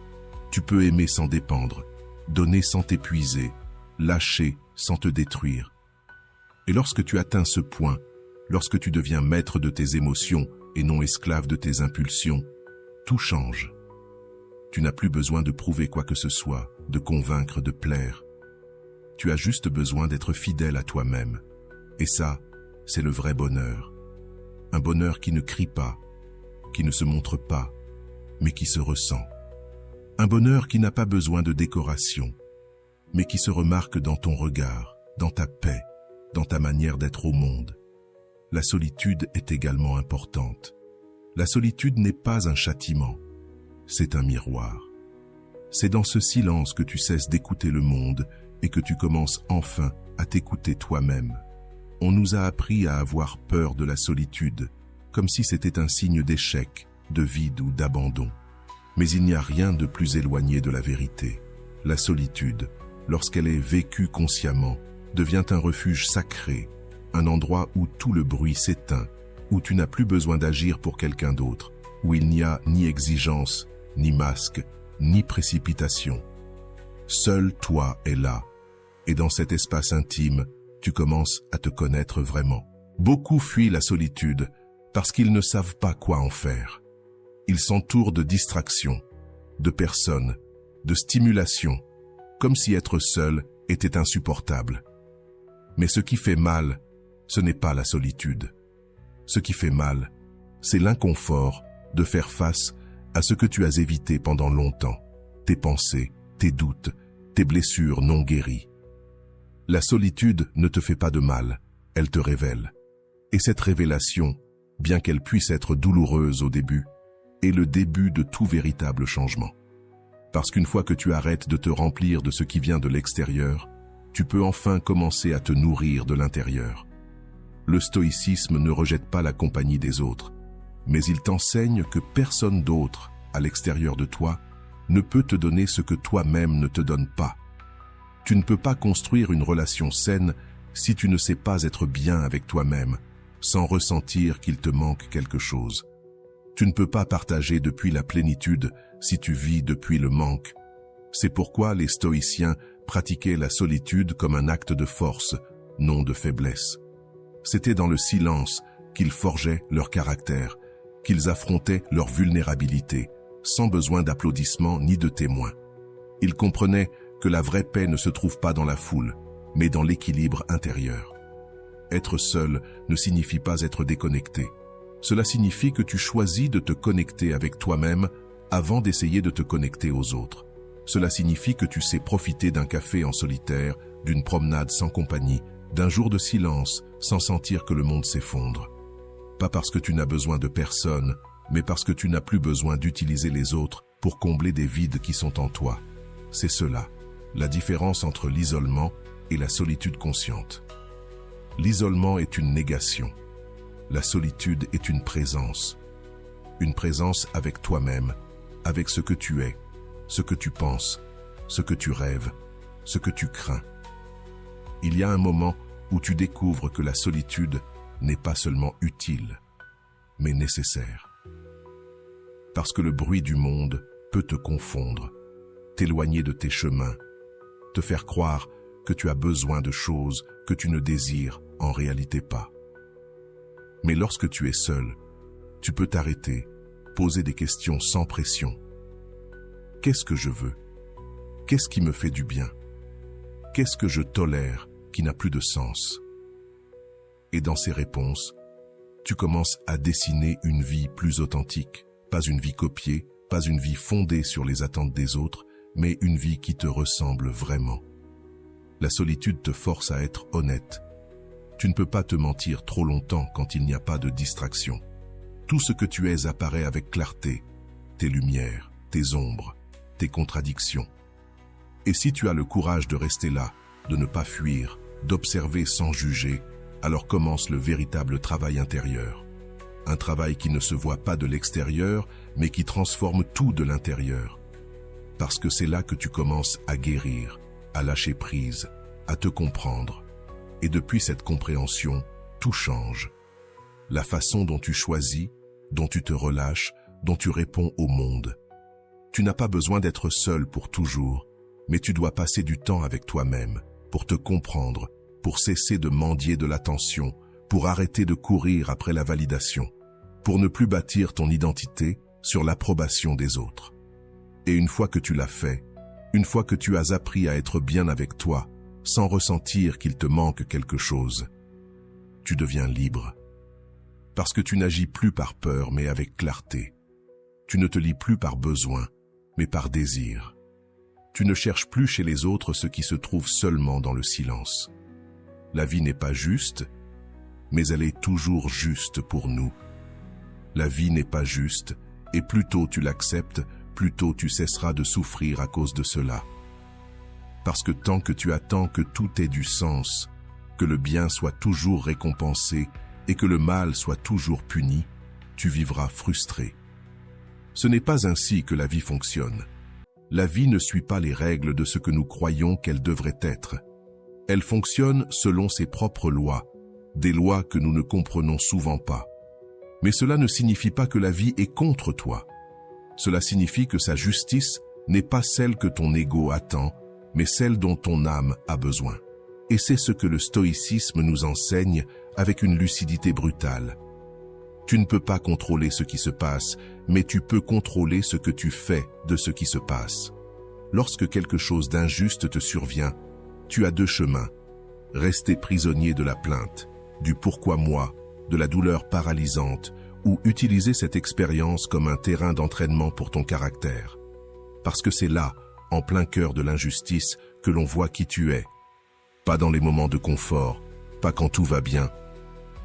Tu peux aimer sans dépendre, donner sans t'épuiser, lâcher sans te détruire. Et lorsque tu atteins ce point, lorsque tu deviens maître de tes émotions et non esclave de tes impulsions, tout change. Tu n'as plus besoin de prouver quoi que ce soit, de convaincre, de plaire. Tu as juste besoin d'être fidèle à toi-même. Et ça, c'est le vrai bonheur. Un bonheur qui ne crie pas, qui ne se montre pas, mais qui se ressent. Un bonheur qui n'a pas besoin de décoration, mais qui se remarque dans ton regard, dans ta paix, dans ta manière d'être au monde. La solitude est également importante. La solitude n'est pas un châtiment, c'est un miroir. C'est dans ce silence que tu cesses d'écouter le monde et que tu commences enfin à t'écouter toi-même. On nous a appris à avoir peur de la solitude, comme si c'était un signe d'échec, de vide ou d'abandon. Mais il n'y a rien de plus éloigné de la vérité. La solitude, lorsqu'elle est vécue consciemment, devient un refuge sacré, un endroit où tout le bruit s'éteint, où tu n'as plus besoin d'agir pour quelqu'un d'autre, où il n'y a ni exigence, ni masque, ni précipitation. Seul toi est là, et dans cet espace intime, tu commences à te connaître vraiment. Beaucoup fuient la solitude parce qu'ils ne savent pas quoi en faire. Ils s'entourent de distractions, de personnes, de stimulations, comme si être seul était insupportable. Mais ce qui fait mal, ce n'est pas la solitude. Ce qui fait mal, c'est l'inconfort de faire face à ce que tu as évité pendant longtemps, tes pensées, tes doutes, tes blessures non guéries. La solitude ne te fait pas de mal, elle te révèle. Et cette révélation, bien qu'elle puisse être douloureuse au début, est le début de tout véritable changement. Parce qu'une fois que tu arrêtes de te remplir de ce qui vient de l'extérieur, tu peux enfin commencer à te nourrir de l'intérieur. Le stoïcisme ne rejette pas la compagnie des autres, mais il t'enseigne que personne d'autre, à l'extérieur de toi, ne peut te donner ce que toi-même ne te donnes pas. Tu ne peux pas construire une relation saine si tu ne sais pas être bien avec toi-même, sans ressentir qu'il te manque quelque chose. Tu ne peux pas partager depuis la plénitude si tu vis depuis le manque. C'est pourquoi les stoïciens pratiquaient la solitude comme un acte de force, non de faiblesse. C'était dans le silence qu'ils forgeaient leur caractère, qu'ils affrontaient leur vulnérabilité, sans besoin d'applaudissements ni de témoins. Ils comprenaient que la vraie paix ne se trouve pas dans la foule, mais dans l'équilibre intérieur. Être seul ne signifie pas être déconnecté. Cela signifie que tu choisis de te connecter avec toi-même avant d'essayer de te connecter aux autres. Cela signifie que tu sais profiter d'un café en solitaire, d'une promenade sans compagnie, d'un jour de silence sans sentir que le monde s'effondre. Pas parce que tu n'as besoin de personne, mais parce que tu n'as plus besoin d'utiliser les autres pour combler des vides qui sont en toi. C'est cela, la différence entre l'isolement et la solitude consciente. L'isolement est une négation. La solitude est une présence avec toi-même, avec ce que tu es, ce que tu penses, ce que tu rêves, ce que tu crains. Il y a un moment où tu découvres que la solitude n'est pas seulement utile, mais nécessaire. Parce que le bruit du monde peut te confondre, t'éloigner de tes chemins, te faire croire que tu as besoin de choses que tu ne désires en réalité pas. Mais lorsque tu es seul, tu peux t'arrêter, poser des questions sans pression. Qu'est-ce que je veux? Qu'est-ce qui me fait du bien? Qu'est-ce que je tolère qui n'a plus de sens? Et dans ces réponses, tu commences à dessiner une vie plus authentique, pas une vie copiée, pas une vie fondée sur les attentes des autres, mais une vie qui te ressemble vraiment. La solitude te force à être honnête. Tu ne peux pas te mentir trop longtemps quand il n'y a pas de distraction. Tout ce que tu es apparaît avec clarté, tes lumières, tes ombres, tes contradictions. Et si tu as le courage de rester là, de ne pas fuir, d'observer sans juger, alors commence le véritable travail intérieur. Un travail qui ne se voit pas de l'extérieur, mais qui transforme tout de l'intérieur. Parce que c'est là que tu commences à guérir, à lâcher prise, à te comprendre. Et depuis cette compréhension, tout change. La façon dont tu choisis, dont tu te relâches, dont tu réponds au monde. Tu n'as pas besoin d'être seul pour toujours, mais tu dois passer du temps avec toi-même, pour te comprendre, pour cesser de mendier de l'attention, pour arrêter de courir après la validation, pour ne plus bâtir ton identité sur l'approbation des autres. Et une fois que tu l'as fait, une fois que tu as appris à être bien avec toi, sans ressentir qu'il te manque quelque chose, tu deviens libre. Parce que tu n'agis plus par peur, mais avec clarté. Tu ne te lis plus par besoin, mais par désir. Tu ne cherches plus chez les autres ce qui se trouve seulement dans le silence. La vie n'est pas juste, mais elle est toujours juste pour nous. La vie n'est pas juste, et plus tôt tu l'acceptes, plus tôt tu cesseras de souffrir à cause de cela. Parce que tant que tu attends que tout ait du sens, que le bien soit toujours récompensé et que le mal soit toujours puni, tu vivras frustré. Ce n'est pas ainsi que la vie fonctionne. La vie ne suit pas les règles de ce que nous croyons qu'elle devrait être. Elle fonctionne selon ses propres lois, des lois que nous ne comprenons souvent pas. Mais cela ne signifie pas que la vie est contre toi. Cela signifie que sa justice n'est pas celle que ton ego attend, mais celle dont ton âme a besoin. Et c'est ce que le stoïcisme nous enseigne avec une lucidité brutale. Tu ne peux pas contrôler ce qui se passe, mais tu peux contrôler ce que tu fais de ce qui se passe. Lorsque quelque chose d'injuste te survient, tu as deux chemins. rester prisonnier de la plainte, du pourquoi moi, de la douleur paralysante, ou utiliser cette expérience comme un terrain d'entraînement pour ton caractère. Parce que c'est là, en plein cœur de l'injustice, que l'on voit qui tu es. Pas dans les moments de confort, pas quand tout va bien.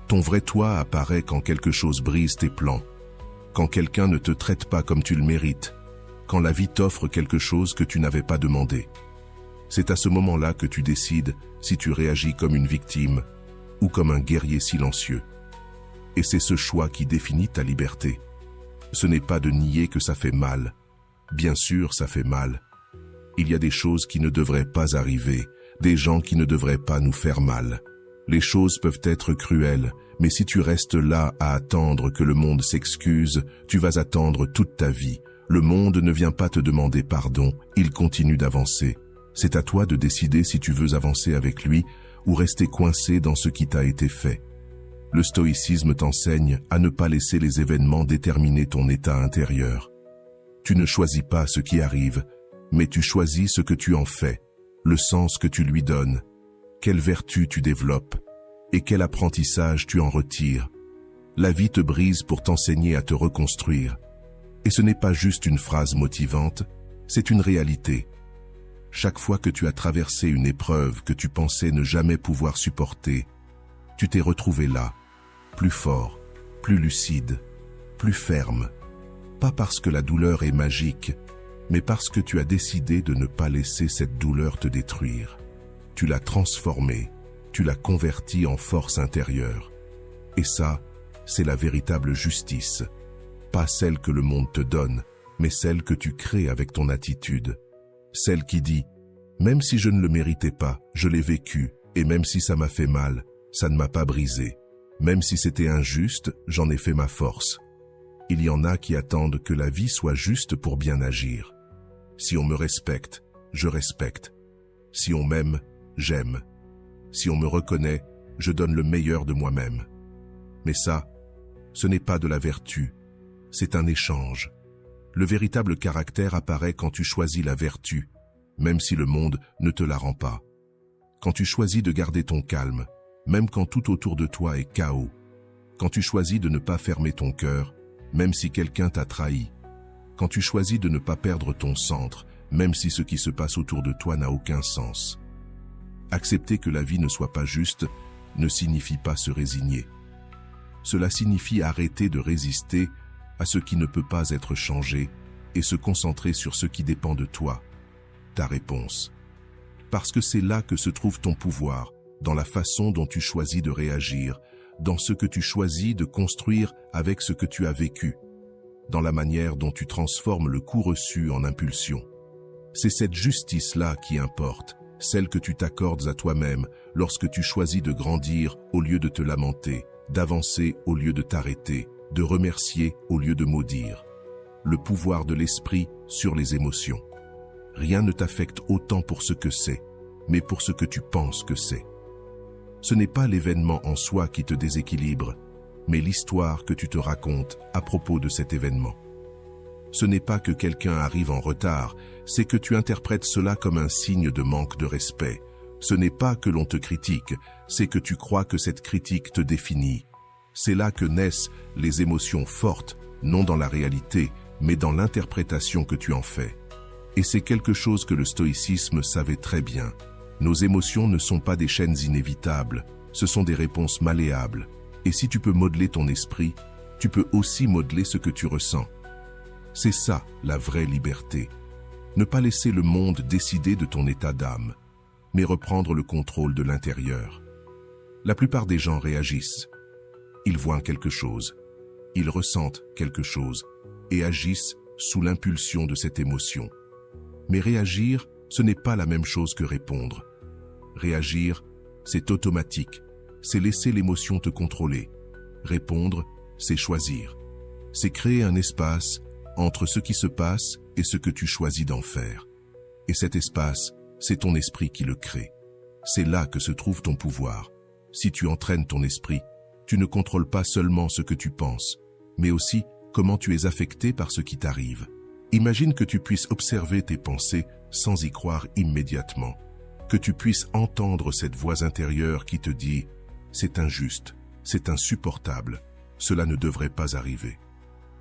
Ton vrai toi apparaît quand quelque chose brise tes plans, quand quelqu'un ne te traite pas comme tu le mérites, quand la vie t'offre quelque chose que tu n'avais pas demandé. C'est à ce moment-là que tu décides si tu réagis comme une victime ou comme un guerrier silencieux. Et c'est ce choix qui définit ta liberté. Ce n'est pas de nier que ça fait mal. Bien sûr, ça fait mal. Il y a des choses qui ne devraient pas arriver, des gens qui ne devraient pas nous faire mal. Les choses peuvent être cruelles, mais si tu restes là à attendre que le monde s'excuse, tu vas attendre toute ta vie. Le monde ne vient pas te demander pardon, il continue d'avancer. C'est à toi de décider si tu veux avancer avec lui ou rester coincé dans ce qui t'a été fait. Le stoïcisme t'enseigne à ne pas laisser les événements déterminer ton état intérieur. Tu ne choisis pas ce qui arrive, mais tu choisis ce que tu en fais, le sens que tu lui donnes, quelle vertu tu développes et quel apprentissage tu en retires. La vie te brise pour t'enseigner à te reconstruire. Et ce n'est pas juste une phrase motivante, c'est une réalité. Chaque fois que tu as traversé une épreuve que tu pensais ne jamais pouvoir supporter, tu t'es retrouvé là, plus fort, plus lucide, plus ferme. Pas parce que la douleur est magique, mais parce que tu as décidé de ne pas laisser cette douleur te détruire. Tu l'as transformée, tu l'as convertie en force intérieure. Et ça, c'est la véritable justice. Pas celle que le monde te donne, mais celle que tu crées avec ton attitude. Celle qui dit « Même si je ne le méritais pas, je l'ai vécu, et même si ça m'a fait mal, ça ne m'a pas brisé. Même si c'était injuste, j'en ai fait ma force. » Il y en a qui attendent que la vie soit juste pour bien agir. Si on me respecte, je respecte. Si on m'aime, j'aime. Si on me reconnaît, je donne le meilleur de moi-même. Mais ça, ce n'est pas de la vertu, c'est un échange. Le véritable caractère apparaît quand tu choisis la vertu, même si le monde ne te la rend pas. Quand tu choisis de garder ton calme, même quand tout autour de toi est chaos. Quand tu choisis de ne pas fermer ton cœur, même si quelqu'un t'a trahi. Quand tu choisis de ne pas perdre ton centre, même si ce qui se passe autour de toi n'a aucun sens. Accepter que la vie ne soit pas juste ne signifie pas se résigner. Cela signifie arrêter de résister à ce qui ne peut pas être changé et se concentrer sur ce qui dépend de toi, ta réponse. Parce que c'est là que se trouve ton pouvoir, dans la façon dont tu choisis de réagir, dans ce que tu choisis de construire avec ce que tu as vécu, dans la manière dont tu transformes le coup reçu en impulsion. C'est cette justice-là qui importe, celle que tu t'accordes à toi-même lorsque tu choisis de grandir au lieu de te lamenter, d'avancer au lieu de t'arrêter, de remercier au lieu de maudire. Le pouvoir de l'esprit sur les émotions. Rien ne t'affecte autant pour ce que c'est, mais pour ce que tu penses que c'est. Ce n'est pas l'événement en soi qui te déséquilibre, mais l'histoire que tu te racontes à propos de cet événement. Ce n'est pas que quelqu'un arrive en retard, c'est que tu interprètes cela comme un signe de manque de respect. Ce n'est pas que l'on te critique, c'est que tu crois que cette critique te définit. C'est là que naissent les émotions fortes, non dans la réalité, mais dans l'interprétation que tu en fais. Et c'est quelque chose que le stoïcisme savait très bien. Nos émotions ne sont pas des chaînes inévitables, ce sont des réponses malléables. Et si tu peux modeler ton esprit, tu peux aussi modeler ce que tu ressens. C'est ça, la vraie liberté. Ne pas laisser le monde décider de ton état d'âme, mais reprendre le contrôle de l'intérieur. La plupart des gens réagissent. Ils voient quelque chose, ils ressentent quelque chose et agissent sous l'impulsion de cette émotion. Mais réagir, ce n'est pas la même chose que répondre. Réagir, c'est automatique, c'est laisser l'émotion te contrôler. Répondre, c'est choisir. C'est créer un espace entre ce qui se passe et ce que tu choisis d'en faire. Et cet espace, c'est ton esprit qui le crée. C'est là que se trouve ton pouvoir. Si tu entraînes ton esprit, tu ne contrôles pas seulement ce que tu penses, mais aussi comment tu es affecté par ce qui t'arrive. Imagine que tu puisses observer tes pensées sans y croire immédiatement, que tu puisses entendre cette voix intérieure qui te dit « c'est injuste, c'est insupportable, cela ne devrait pas arriver ».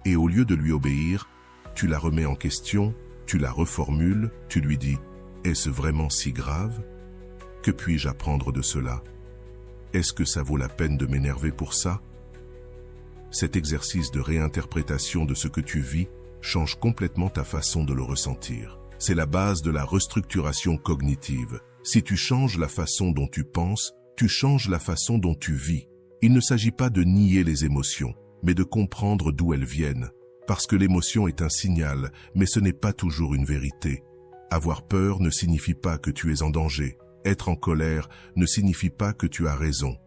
Et au lieu de lui obéir, tu la remets en question, tu la reformules, tu lui dis « est-ce vraiment si grave ? Que puis-je apprendre de cela ? Est-ce que ça vaut la peine de m'énerver pour ça ?» Cet exercice de réinterprétation de ce que tu vis change complètement ta façon de le ressentir. C'est la base de la restructuration cognitive. Si tu changes la façon dont tu penses, tu changes la façon dont tu vis. Il ne s'agit pas de nier les émotions, mais de comprendre d'où elles viennent. Parce que l'émotion est un signal, mais ce n'est pas toujours une vérité. Avoir peur ne signifie pas que tu es en danger. Être en colère ne signifie pas que tu as raison.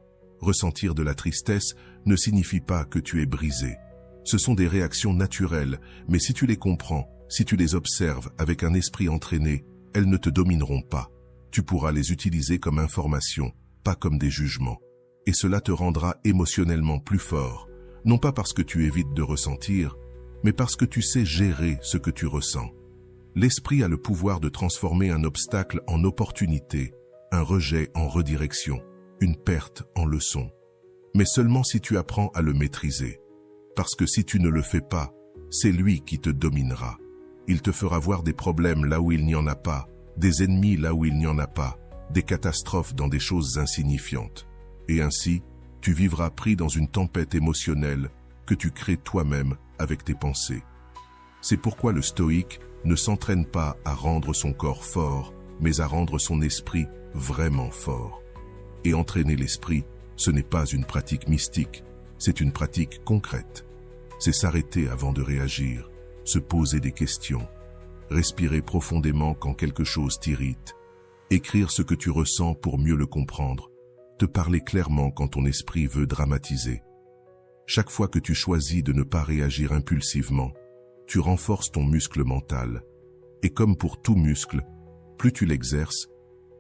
Ressentir de la tristesse ne signifie pas que tu es brisé. Ce sont des réactions naturelles, mais si tu les comprends, si tu les observes avec un esprit entraîné, elles ne te domineront pas. Tu pourras les utiliser comme information, pas comme des jugements. Et cela te rendra émotionnellement plus fort, non pas parce que tu évites de ressentir, mais parce que tu sais gérer ce que tu ressens. L'esprit a le pouvoir de transformer un obstacle en opportunité, un rejet en redirection, une perte en leçon. Mais seulement si tu apprends à le maîtriser. Parce que si tu ne le fais pas, c'est lui qui te dominera. Il te fera voir des problèmes là où il n'y en a pas, des ennemis là où il n'y en a pas, des catastrophes dans des choses insignifiantes. Et ainsi, tu vivras pris dans une tempête émotionnelle que tu crées toi-même avec tes pensées. C'est pourquoi le stoïque ne s'entraîne pas à rendre son corps fort, mais à rendre son esprit vraiment fort. Et entraîner l'esprit, ce n'est pas une pratique mystique, c'est une pratique concrète. C'est s'arrêter avant de réagir, se poser des questions, respirer profondément quand quelque chose t'irrite, écrire ce que tu ressens pour mieux le comprendre, te parler clairement quand ton esprit veut dramatiser. Chaque fois que tu choisis de ne pas réagir impulsivement, tu renforces ton muscle mental. Et comme pour tout muscle, plus tu l'exerces,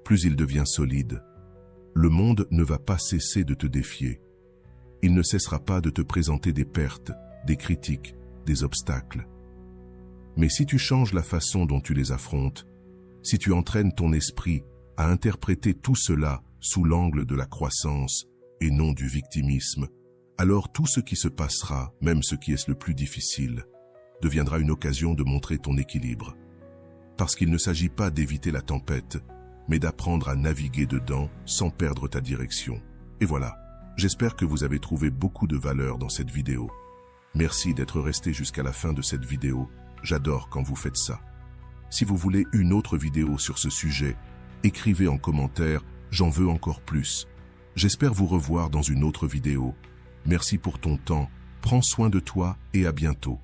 plus il devient solide. Le monde ne va pas cesser de te défier. Il ne cessera pas de te présenter des pertes, des critiques, des obstacles. Mais si tu changes la façon dont tu les affrontes, si tu entraînes ton esprit à interpréter tout cela sous l'angle de la croissance et non du victimisme, alors tout ce qui se passera, même ce qui est le plus difficile, deviendra une occasion de montrer ton équilibre. Parce qu'il ne s'agit pas d'éviter la tempête, mais d'apprendre à naviguer dedans sans perdre ta direction. Et voilà, j'espère que vous avez trouvé beaucoup de valeur dans cette vidéo. Merci d'être resté jusqu'à la fin de cette vidéo, j'adore quand vous faites ça. Si vous voulez une autre vidéo sur ce sujet, écrivez en commentaire, j'en veux encore plus. J'espère vous revoir dans une autre vidéo. Merci pour ton temps, prends soin de toi et à bientôt.